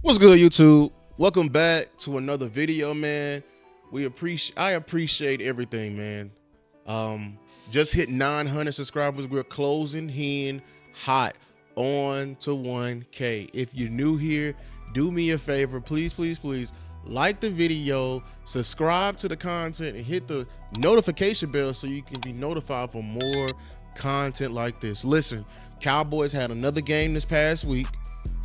What's good, YouTube? Welcome back to another video, man. I appreciate everything, man. Just hit 900 subscribers. We're closing in hot on to 1K. If you're new here, do me a favor, please, like the video, subscribe to the content, and hit the notification bell so you can be notified for more content like this. Listen, Cowboys had another game this past week.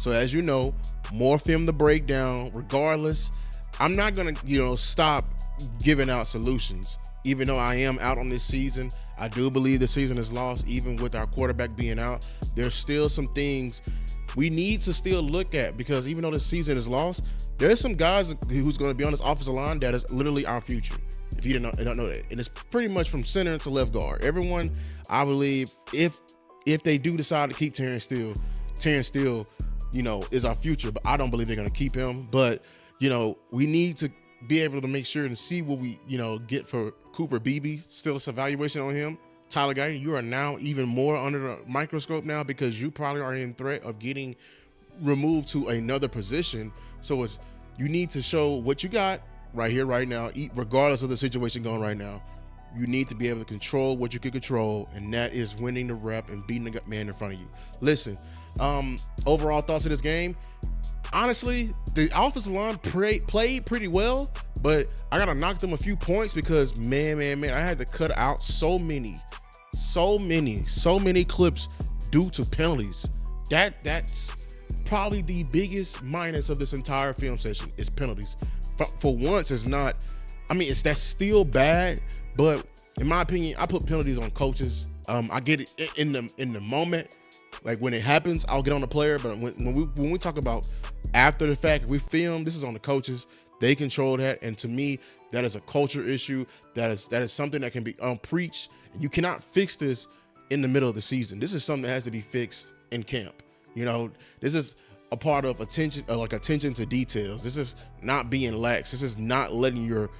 So as you know, more film to break down. Regardless, I'm not gonna, stop giving out solutions. Even though I am out on this season, I do believe the season is lost. Even with our quarterback being out, there's still some things we need to still look at, because even though the season is lost, there's some guys who's going to be on this offensive line that is literally our future. If you don't know that, and it's pretty much from center to left guard. Everyone, I believe, if they do decide to keep Terrence Steele, is our future, but I don't believe they're going to keep him. But, we need to be able to make sure and see what we, get for Cooper Beebe. Still some evaluation on him. Tyler Guy, you are now even more under the microscope now, because you probably are in threat of getting removed to another position. So you need to show what you got right here, right now, regardless of the situation going right now. You need to be able to control what you can control, and that is winning the rep and beating the man in front of you. Listen, overall thoughts of this game. Honestly, the offensive line played pretty well, but I gotta knock them a few points because man, I had to cut out so many clips due to penalties. That's probably the biggest minus of this entire film session is penalties. For once, it's not. I mean, that's still bad, but in my opinion, I put penalties on coaches. I get it in the moment. Like when it happens, I'll get on the player. But when we talk about after the fact, we film, this is on the coaches. They control that, and to me, that is a culture issue. That is something that can be preached. You cannot fix this in the middle of the season. This is something that has to be fixed in camp. This is a part of attention to details. This is not being lax. This is not letting your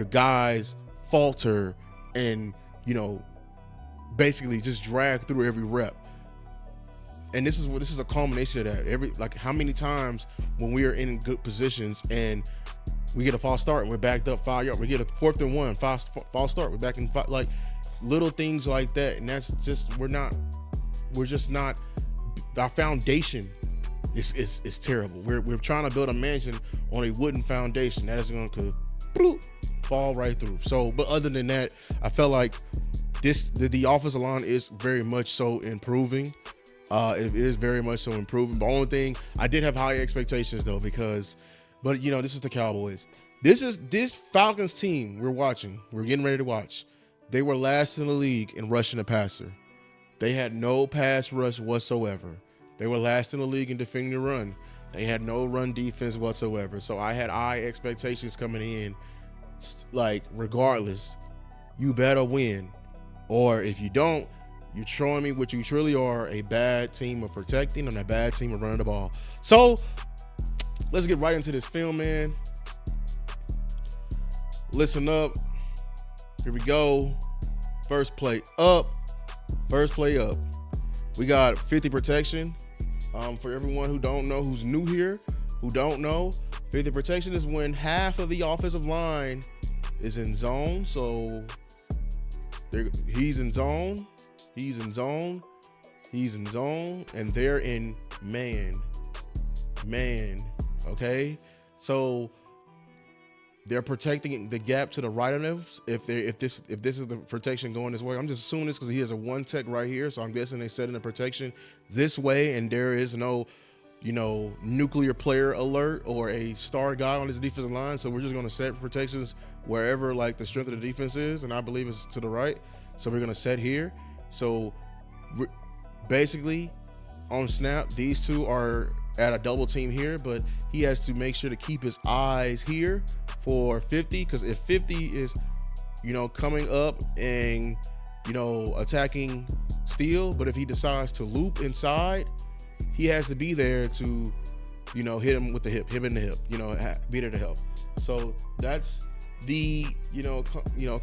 guys falter and basically just drag through every rep. And this is a culmination of that. How many times when we are in good positions and we get a false start and we're backed up 5 yards, we get a 4th and 1, false start, we're back in 5, like little things like that. And that's just we're just not. Our foundation is terrible. We're trying to build a mansion on a wooden foundation that is going to fall right through. So, but other than that, I felt like the offensive line is very much so improving. It is very much so improving. The only thing, I did have high expectations though, this is the Cowboys. This Falcons team we're getting ready to watch. They were last in the league in rushing the passer. They had no pass rush whatsoever. They were last in the league in defending the run. They had no run defense whatsoever. So I had high expectations coming in. Like, regardless, you better win. Or if you don't, you're showing me what you truly are, a bad team of protecting and a bad team of running the ball. So let's get right into this film, man. Listen up. Here we go. First play up. We got 50 protection. For everyone who don't know, who's new here, who don't know, 50 protection is when half of the offensive line is in zone. So he's in zone, and they're in man. Okay, so they're protecting the gap to the right of them. If this is the protection going this way, I'm just assuming this because he has a one tech right here. So I'm guessing they set in the protection this way, and there is no, nuclear player alert or a star guy on this defensive line. So we're just going to set protections wherever like the strength of the defense is, and I believe it's to the right. So we're going to set here. So basically on snap, these two are at a double team here, but he has to make sure to keep his eyes here for 50, because if 50 is coming up and attacking Steele, but if he decides to loop inside, he has to be there to hit him with the hip in the hip, be there to help. So that's the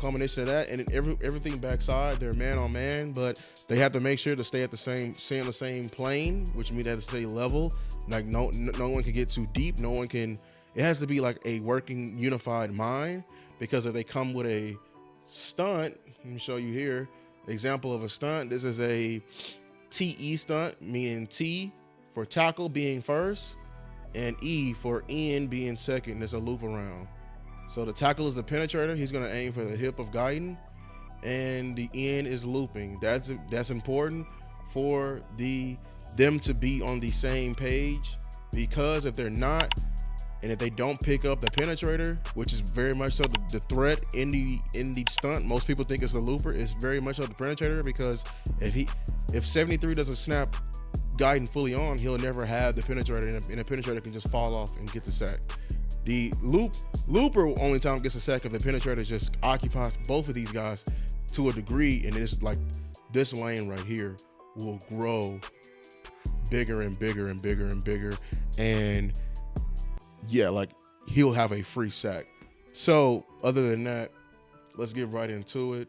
combination of that and everything backside, they're man on man, but they have to make sure to stay on the same plane, which means they have to stay level. Like no one can get too deep. No one can. It has to be like a working unified mind, because if they come with a stunt, let me show you here. Example of a stunt. This is a TE stunt, meaning T for tackle being first and E for end being second. There's a loop around. So the tackle is the penetrator. He's going to aim for the hip of Guyton, and the end is looping. That's important for them to be on the same page, because if they're not, and if they don't pick up the penetrator, which is very much so the threat in the stunt, most people think it's the looper. It's very much so the penetrator, because if 73 doesn't snap Guyton fully on, he'll never have the penetrator, and the penetrator can just fall off and get the sack. The looper only time gets a sack if the penetrator just occupies both of these guys to a degree, and it's like this lane right here will grow bigger and bigger and bigger and bigger, and yeah, like he'll have a free sack. So other than that, let's get right into it.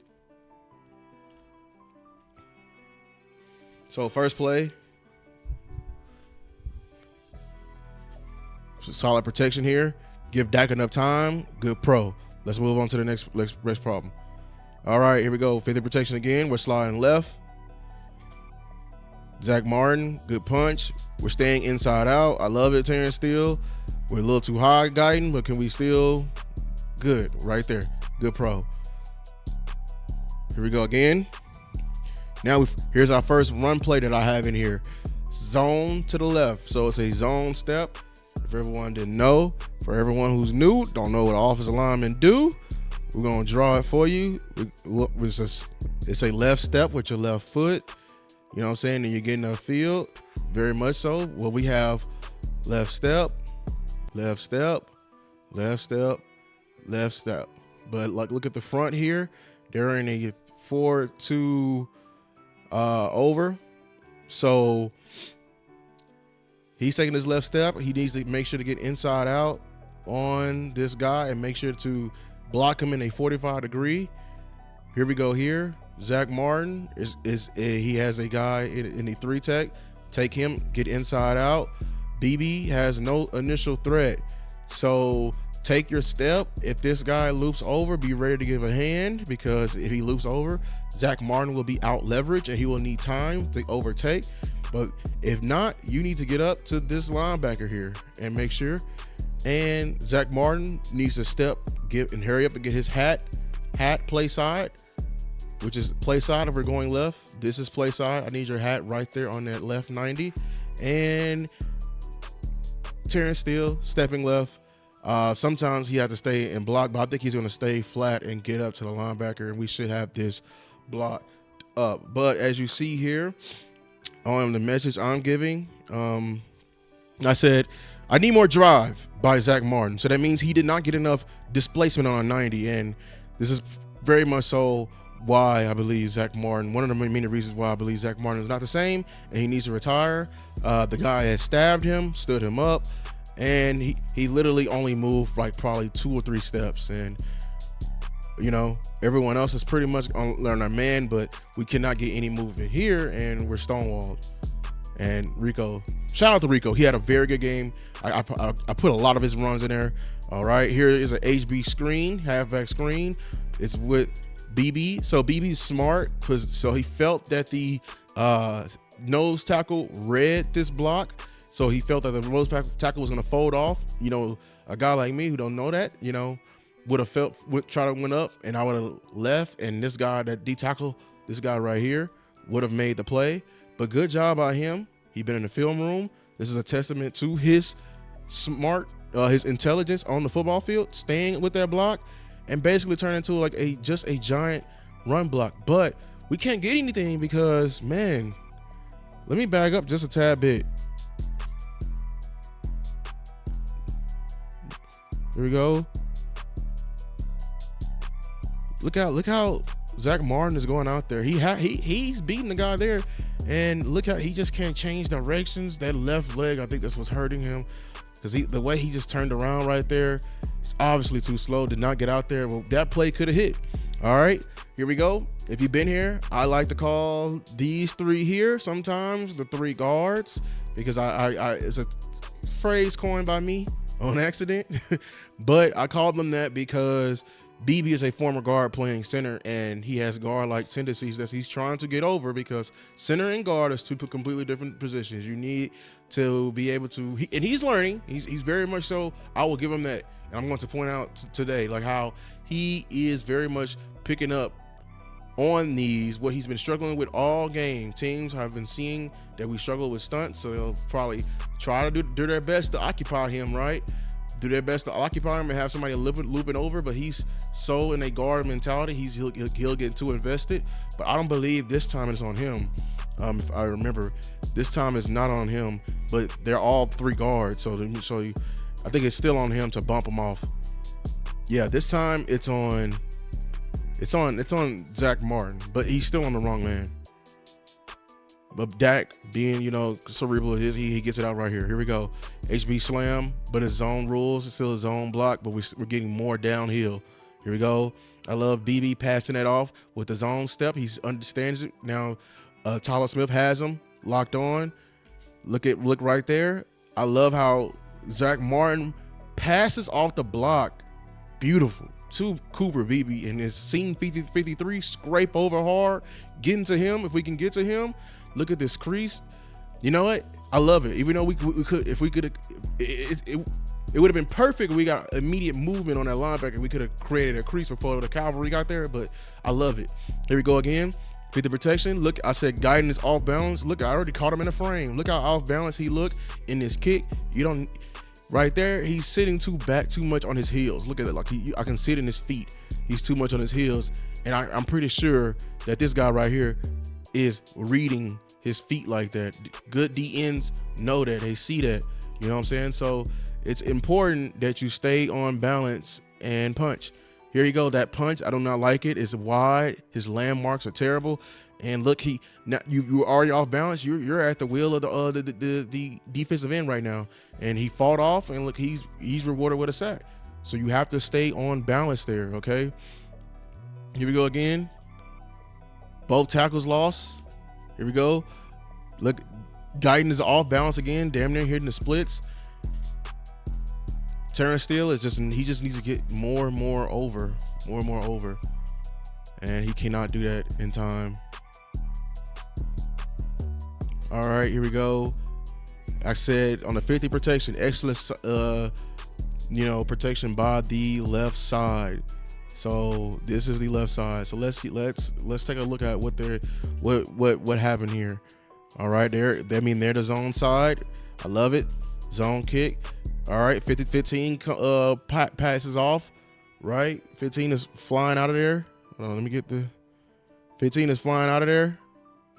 So first play, solid protection here. Give Dak enough time. Good pro. Let's move on to the next problem. All right, here we go. 50 protection again. We're sliding left. Zach Martin, good punch. We're staying inside out. I love it, Terrence Steele. We're a little too high guiding, but can we still? Good, right there. Good pro. Here we go again. Now here's our first run play that I have in here. Zone to the left. So it's a zone step. If everyone didn't know, for everyone who's new, don't know what offensive linemen do, we're going to draw it for you. It's a left step with your left foot. You know what I'm saying? And you're getting a field. Very much so. Well, we have left step, left step, left step, left step. But like, look at the front here. They're in a 4-2 over. So he's taking his left step. He needs to make sure to get inside out on this guy and make sure to block him in a 45 degree. Here we go here. Zach Martin he has a guy in the 3 tech. Take him, get inside out. BB has no initial threat. So take your step. If this guy loops over, be ready to give a hand, because if he loops over, Zach Martin will be out leveraged and he will need time to overtake. But if not, you need to get up to this linebacker here and make sure. And Zach Martin needs to step, and hurry up and get his hat play side, which is play side if we're going left. This is play side. I need your hat right there on that left 90. And Terrence Steele stepping left. Sometimes he has to stay and block, but I think he's going to stay flat and get up to the linebacker, and we should have this block up. But as you see here on the message I'm giving, I said I need more drive by Zach Martin. So that means he did not get enough displacement on a 90, and this is very much so why I believe Zach Martin, one of the many reasons why I believe Zach Martin is not the same and he needs to retire. The guy has stabbed him, stood him up, and he literally only moved like probably 2 or 3 steps. And you know, everyone else is pretty much on our man, but we cannot get any movement here, and we're stonewalled. And Rico, shout out to Rico. He had a very good game. I put a lot of his runs in there. All right, here is an HB screen, halfback screen. It's with BB. So BB's smart, so he felt that the nose tackle read this block. So he felt that the nose tackle was going to fold off. You know, a guy like me who don't know that, you know, would try to went up, and I would have left, and this guy that D-tackle, this guy right here, would have made the play. But good job by him. He's been in the film room. This is a testament to his his intelligence on the football field, staying with that block and basically turn into like just a giant run block. But we can't get anything because, man, let me back up just a tad bit. Here we go. Look how Zach Martin is going out there. He's beating the guy there, and look how he just can't change directions. That left leg, I think that's what's hurting him. because the way he just turned around right there, it's obviously too slow. Did not get out there. Well, that play could have hit. All right, here we go. If you've been here, I like to call these three here sometimes the three guards, because I it's a phrase coined by me on accident, but I call them that because BB is a former guard playing center, and he has guard-like tendencies that he's trying to get over, because center and guard is two completely different positions. You need to be able to, and he's learning. He's very much so. I will give him that, and I'm going to point out today, like, how he is very much picking up on these, what he's been struggling with all game. Teams have been seeing that we struggle with stunts, so they'll probably try to do their best to occupy him, right? Do their best to occupy him and have somebody looping over, but he's so in a guard mentality, he'll get too invested. But I don't believe this time it's on him. If I remember, this time it's not on him, but they're all three guards. So let me show you. I think it's still on him to bump him off. Yeah, this time it's on Zach Martin, but he's still on the wrong man. But Dak, being, you know, cerebral, he gets it out right here. Here we go. HB slam, but his zone rules. It's still his zone block, but we're getting more downhill. Here we go. I love BB passing that off with the zone step. He understands it. Now, Tyler Smith has him locked on. Look right there. I love how Zach Martin passes off the block. Beautiful. To Cooper Beebe, and his seam 53 scrape over hard, getting to him. If we can get to him, look at this crease. You know what? I love it. Even though we could, if we could, it would have been perfect if we got immediate movement on that linebacker. We could have created a crease before the cavalry got there, but I love it. Here we go again. 50 protection. Look, I said guiding is off balance. Look, I already caught him in the frame. Look how off balance he looked in this kick. You don't. Right there, he's sitting too much on his heels. Look at it, like I can see it in his feet. He's too much on his heels, and I'm pretty sure that this guy right here is reading his feet like that. Good DNs know that, they see that. You know what I'm saying? So it's important that you stay on balance and punch. Here you go, that punch. I do not like it. It's wide. His landmarks are terrible. And look, you already off balance. You're at the wheel of the defensive end right now, and he fought off. And look, he's rewarded with a sack. So you have to stay on balance there. Okay. Here we go again. Both tackles lost. Here we go. Look, Guyton is off balance again. Damn near hitting the splits. Terrence Steele is he just needs to get more and more over, and he cannot do that in time. All right, here we go. I said on the 50 protection, excellent, protection by the left side. So this is the left side. So let's take a look at what happened here. All right, they're the zone side. I love it. Zone kick. All right, 15 passes off. Right, 15 is flying out of there. Let me get the 15 is flying out of there.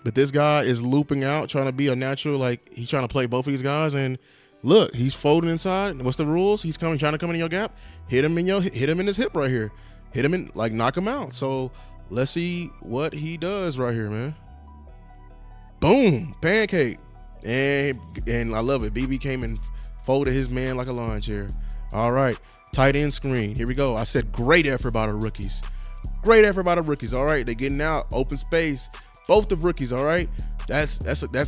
But this guy is looping out, trying to be a natural, like he's trying to play both of these guys. And look, he's folding inside. What's the rules? He's trying to come in your gap. Hit him in his hip right here. Hit him in, like, knock him out. So let's see what he does right here, man. Boom, pancake. And I love it. BB came and folded his man like a lawn chair. All right, tight end screen. Here we go. I said great effort by the rookies. Great effort by the rookies. All right, they're getting out, open space. Both the rookies, all right? That's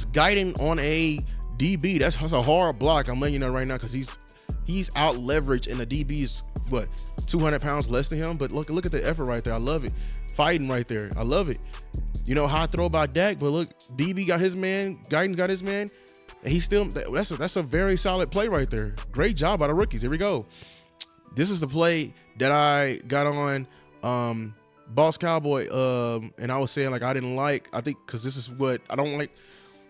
guiding on a DB. That's a hard block. I'm letting you know right now, because he's out leveraged, and the DB is what, 200 pounds less than him. But look at the effort right there. I love it. Fighting right there. I love it. You know, high throw by Dak, but look, DB got his man, Guyton got his man, and he still, that's a very solid play right there. Great job by the rookies. Here we go. This is the play that I got on Boss Cowboy, and I was saying, like, I think because this is what I don't like.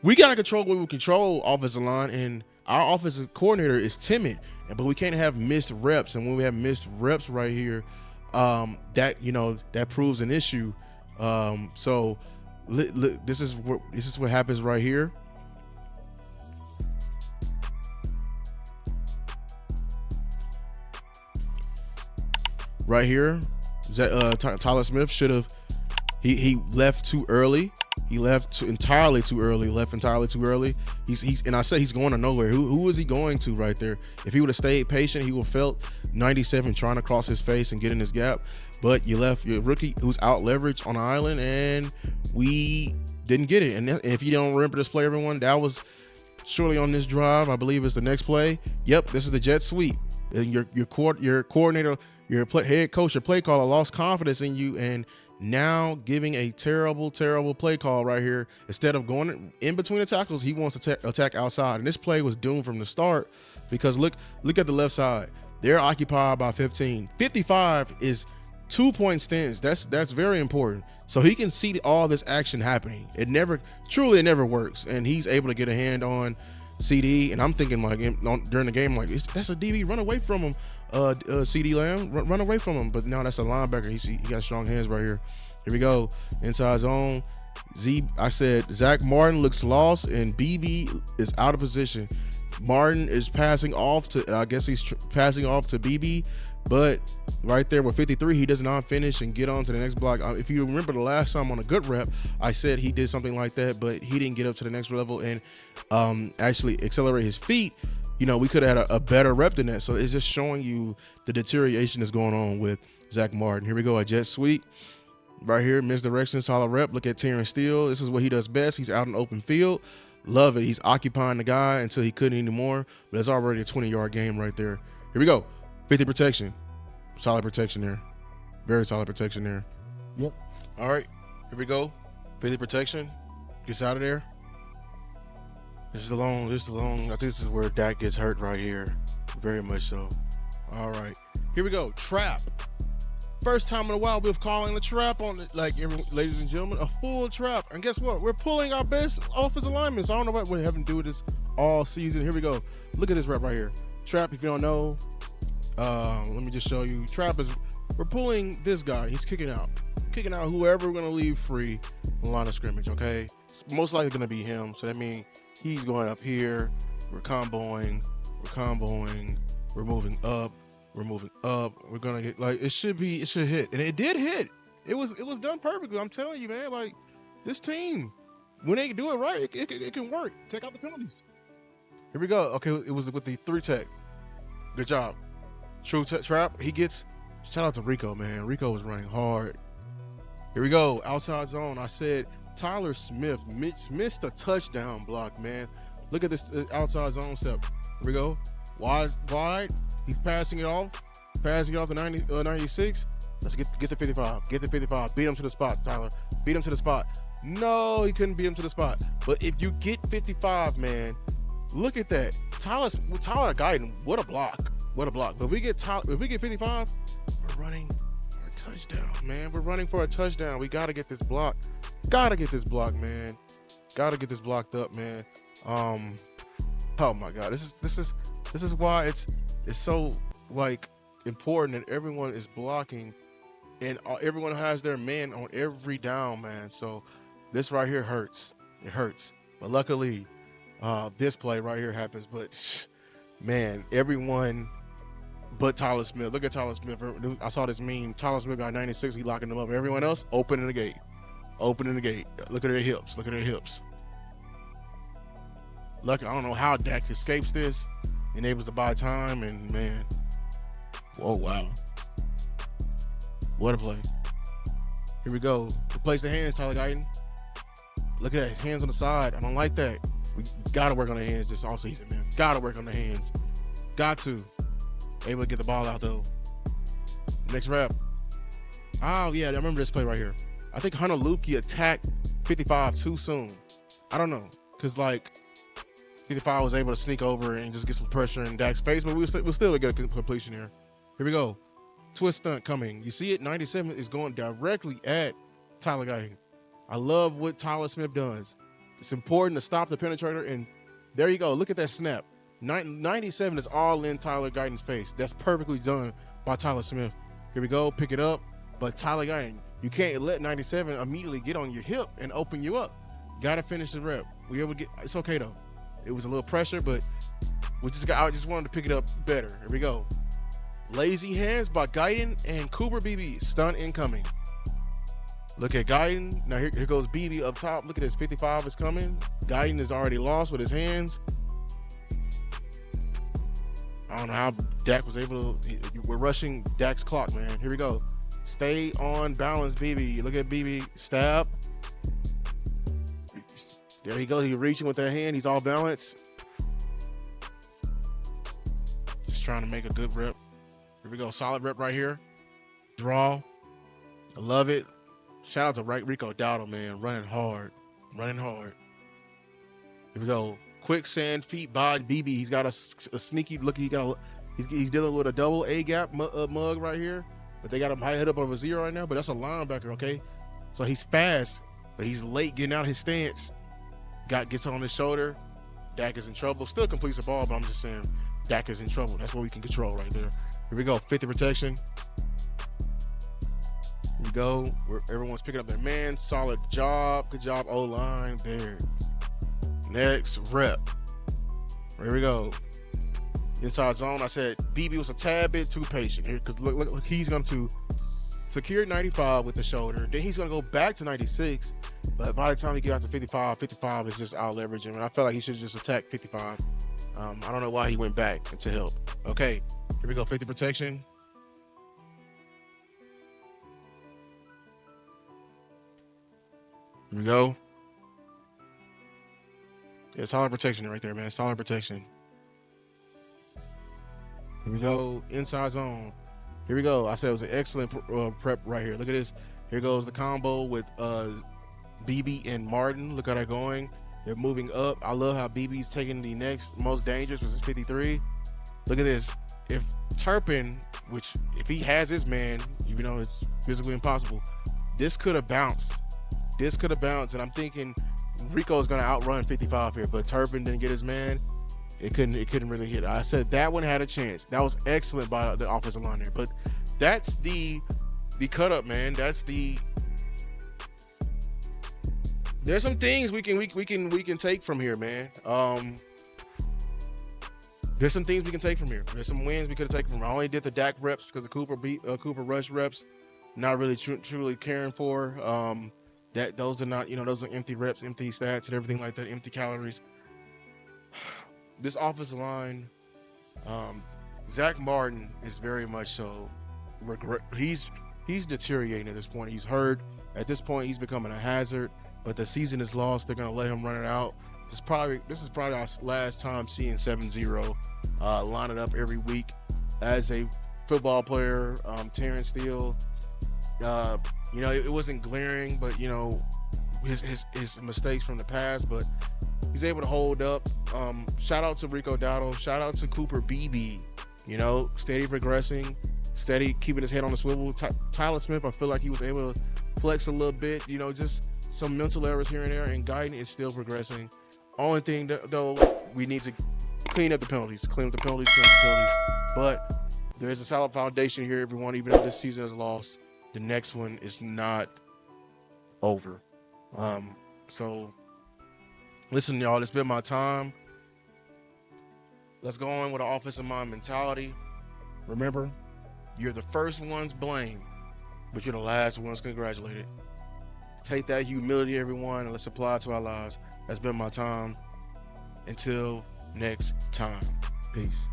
We gotta control what we control offensive line, and our offensive coordinator is timid, but we can't have missed reps. And when we have missed reps right here, that proves an issue. So this is what happens right here. Right here, Tyler Smith should have he left too early. He left entirely too early. And I said he's going to nowhere. Who is he going to right there? If he would have stayed patient, he would have felt 97 trying to cross his face and get in his gap. But you left your rookie who's out leveraged on an island, and we didn't get it. And if you don't remember this play, everyone, that was surely on this drive. I believe it's the next play. Yep, this is the jet sweep. And your coordinator, your head coach, your play caller lost confidence in you, and now giving a terrible play call right here. Instead of going in between the tackles, he wants to attack outside. And this play was doomed from the start, because look at the left side. They're occupied by 15. 55 is 2-point stance. That's very important. So he can see all this action happening. It never works. And he's able to get a hand on CD. And I'm thinking, like, during the game, like, that's a DB. Run away from him. CD Lamb, run away from him. But now that's a linebacker. He got strong hands right here. Here we go. Inside zone. I said Zach Martin looks lost, and BB is out of position. Martin is passing off to, I guess he's passing off to BB, but right there with 53, he does not finish and get on to the next block. If you remember the last time on a good rep, I said he did something like that, but he didn't get up to the next level and actually accelerate his feet. You know, we could have had a better rep than that. So it's just showing you the deterioration that's going on with Zach Martin. Here we go, a jet sweep. Right here, misdirection, solid rep. Look at Terrence Steele. This is what he does best. He's out in open field. Love it. He's occupying the guy until he couldn't anymore. But it's already a 20-yard game right there. Here we go. 50 protection. Solid protection there. Very solid protection there. Yep. All right. Here we go. 50 protection. Gets out of there. This is the long. I think this is where Dak gets hurt right here. Very much so. All right. Here we go. Trap. First time in a while we're calling the trap on it, like, ladies and gentlemen, a full trap. And guess what? We're pulling our best offensive linemen. So I don't know what we're having to do with this all season. Here we go. Look at this rep right here. Trap, if you don't know, let me just show you. Trap is, we're pulling this guy. He's kicking out whoever we're going to leave free on the line of scrimmage, okay? It's most likely going to be him. So that means he's going up here. We're comboing. We're moving up. We're gonna get, like, it should hit, and it did hit. It was done perfectly. I'm telling you, man. Like, this team, when they do it right, it can work. Take out the penalties. Here we go. Okay, it was with the 3 tech. Good job. True trap. He gets. Shout out to Rico, man. Rico was running hard. Here we go. Outside zone. I said Tyler Smith missed a touchdown block, man. Look at this outside zone step. Here we go. Wide. He's passing it off to 96. Let's get the 55. Get the 55. Beat him to the spot, Tyler. Beat him to the spot. No, he couldn't beat him to the spot. But if you get 55, man, look at that. Tyler Guyton, what a block. But if we get 55, we're running for a touchdown, man. We're running for a touchdown. We gotta get this block. Man. Gotta get this blocked up, man. Oh my God. This is why it's so, like, important that everyone is blocking and everyone has their man on every down, man. So this right here hurts. It hurts. But luckily, this play right here happens. But, man, everyone but Tyler Smith. Look at Tyler Smith. I saw this meme. Tyler Smith got 96. He locking them up. Everyone else opening the gate. Look at their hips. Lucky, I don't know how Dak escapes this. Enables to buy time, and, man, whoa, wow. What a play. Here we go. Replace the hands, Tyler Guyton. Look at that. His hands on the side. I don't like that. We got to work on the hands this offseason, man. Got to work on the hands. Got to. Able to get the ball out, though. Next rep. Oh, yeah, I remember this play right here. I think Hunter Lupke attacked 55 too soon. I don't know, because, like, 55 was able to sneak over and just get some pressure in Dak's face, but we'll still get a completion here. Here we go. Twist stunt coming. You see it? 97 is going directly at Tyler Guyton. I love what Tyler Smith does. It's important to stop the penetrator, and there you go. Look at that snap. 97 is all in Tyler Guyton's face. That's perfectly done by Tyler Smith. Here we go. Pick it up. But Tyler Guyton, you can't let 97 immediately get on your hip and open you up. Got to finish the rep. It's okay, though. It was a little pressure, but I just wanted to pick it up better. Here we go. Lazy hands by Guyton and Cooper BB. Stunt incoming. Look at Guyton. Now here goes BB up top. Look at this, 55 is coming. Guyton is already lost with his hands. I don't know how Dak was able to. We're rushing Dak's clock, man. Here we go. Stay on balance, BB. Look at BB. Stab. There he goes. He's reaching with that hand. He's all balanced. Just trying to make a good rep. Here we go. Solid rep right here. Draw. I love it. Shout out to Rico Dowdle, man. Running hard. Running hard. Here we go. Quicksand feet by BB. He's got a sneaky look. He's dealing with a double A gap mug right here, but they got him high head up over 0 right now. But that's a linebacker, okay? So he's fast, but he's late getting out his stance. Gets on his shoulder. Dak is in trouble. Still completes the ball, but I'm just saying Dak is in trouble. That's what we can control right there. Here we go. 50 protection. Here we go. Everyone's picking up their man. Solid job. Good job, O-line there. Next rep. Here we go. Inside zone. I said BB was a tad bit too patient here because look, he's going to secure 95 with the shoulder. Then he's going to go back to 96. But by the time he gets out to 55, 55 is just out leveraging. And I felt like he should have just attacked 55. I don't know why he went back to help. Okay, here we go. 50 protection. Here we go. Yeah, solid protection right there, man. Solid protection. Here we go. Inside zone. Here we go. I said it was an excellent prep right here. Look at this. Here goes the combo with BB and Martin. Look how they're going. They're moving up. I love how BB's taking the next most dangerous, which is 53. Look at this. If Turpin, which if he has his man, even though it's physically impossible, this could have bounced. This could have bounced, and I'm thinking Rico is going to outrun 55 here, but Turpin didn't get his man. It couldn't really hit. I said that one had a chance. That was excellent by the offensive line there. But that's the cut up, man. That's the. There's some things we can take from here, man. There's some things we can take from here. There's some wins we could have taken from here. I only did the Dak reps because the Cooper rush reps. Not really truly caring for. Those are not, those are empty reps, empty stats, and everything like that, empty calories. This offensive line, Zach Martin is very much so he's deteriorating at this point. He's hurt. At this point, he's becoming a hazard. But the season is lost. They're gonna let him run it out. This is probably our last time seeing 7-0 line it up every week as a football player. Terrence Steele, it wasn't glaring, but his mistakes from the past, but he's able to hold up. Shout out to Rico Dowdle. Shout out to Cooper BB. Steady progressing, steady keeping his head on the swivel. Tyler Smith, I feel like he was able to flex a little bit. Just some mental errors here and there, and Guyton is still progressing. Only thing though, we need to clean up the penalties. But there's a solid foundation here, everyone. Even if this season is lost, the next one is not over. So listen, y'all, it's been my time. Let's go on with an offensive mind mentality. Remember, you're the first ones blamed, but you're the last ones congratulated. Take that humility, everyone, and let's apply it to our lives. That's been my time. Until next time. Peace.